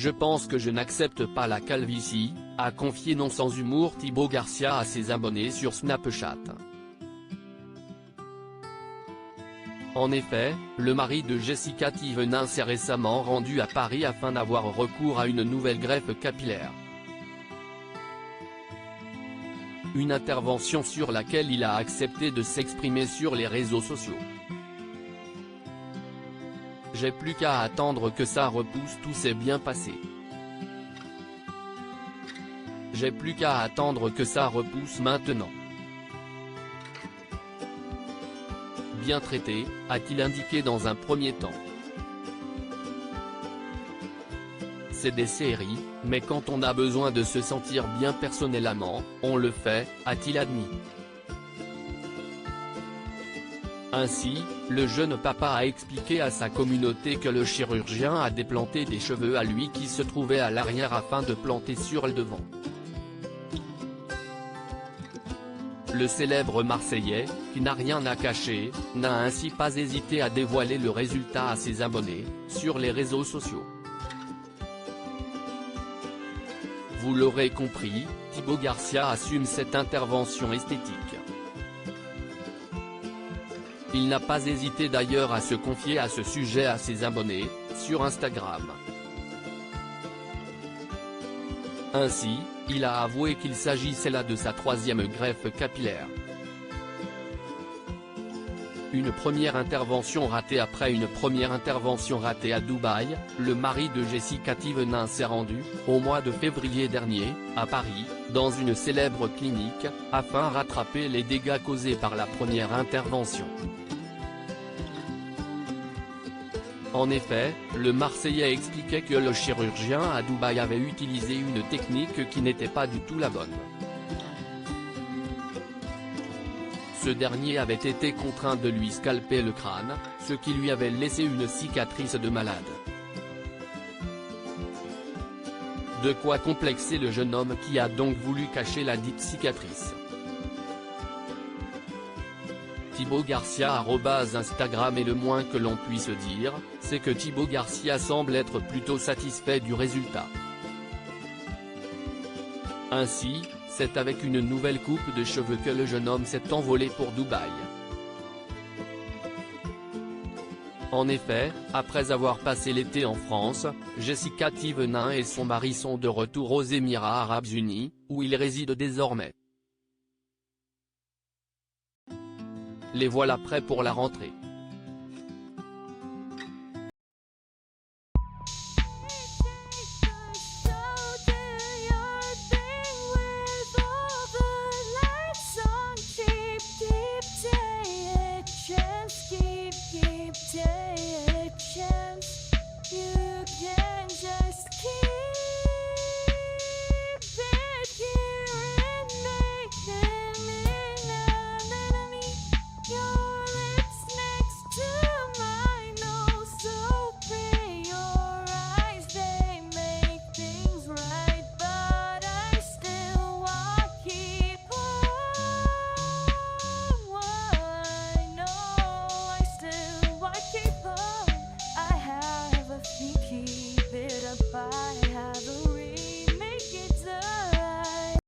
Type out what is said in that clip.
Je pense que je n'accepte pas la calvitie, a confié non sans humour Thibaut Garcia à ses abonnés sur Snapchat. En effet, le mari de Jessica Thivenin s'est récemment rendu à Paris afin d'avoir recours à une nouvelle greffe capillaire. Une intervention sur laquelle il a accepté de s'exprimer sur les réseaux sociaux. J'ai plus qu'à attendre que ça repousse, tout s'est bien passé. J'ai plus qu'à attendre que ça repousse maintenant. Bien traité, a-t-il indiqué dans un premier temps. C'est des séries, mais quand on a besoin de se sentir bien personnellement, on le fait, a-t-il admis. Ainsi, le jeune papa a expliqué à sa communauté que le chirurgien a déplanté des cheveux à lui qui se trouvaient à l'arrière afin de planter sur le devant. Le célèbre Marseillais, qui n'a rien à cacher, n'a ainsi pas hésité à dévoiler le résultat à ses abonnés, sur les réseaux sociaux. Vous l'aurez compris, Thibaut Garcia assume cette intervention esthétique. Il n'a pas hésité d'ailleurs à se confier à ce sujet à ses abonnés, sur Instagram. Ainsi, il a avoué qu'il s'agissait là de sa troisième greffe capillaire. Une première intervention ratée. Après une première intervention ratée à Dubaï, le mari de Jessica Thivenin s'est rendu, au mois de février dernier, à Paris, dans une célèbre clinique, afin de rattraper les dégâts causés par la première intervention. En effet, le Marseillais expliquait que le chirurgien à Dubaï avait utilisé une technique qui n'était pas du tout la bonne. Ce dernier avait été contraint de lui scalper le crâne, ce qui lui avait laissé une cicatrice de malade. De quoi complexer le jeune homme qui a donc voulu cacher la dite cicatrice. Thibaut Garcia @Instagram, et le moins que l'on puisse dire, c'est que Thibaut Garcia semble être plutôt satisfait du résultat. Ainsi, c'est avec une nouvelle coupe de cheveux que le jeune homme s'est envolé pour Dubaï. En effet, après avoir passé l'été en France, Jessica Thivenin et son mari sont de retour aux Émirats Arabes Unis, où ils résident désormais. Les voilà prêts pour la rentrée.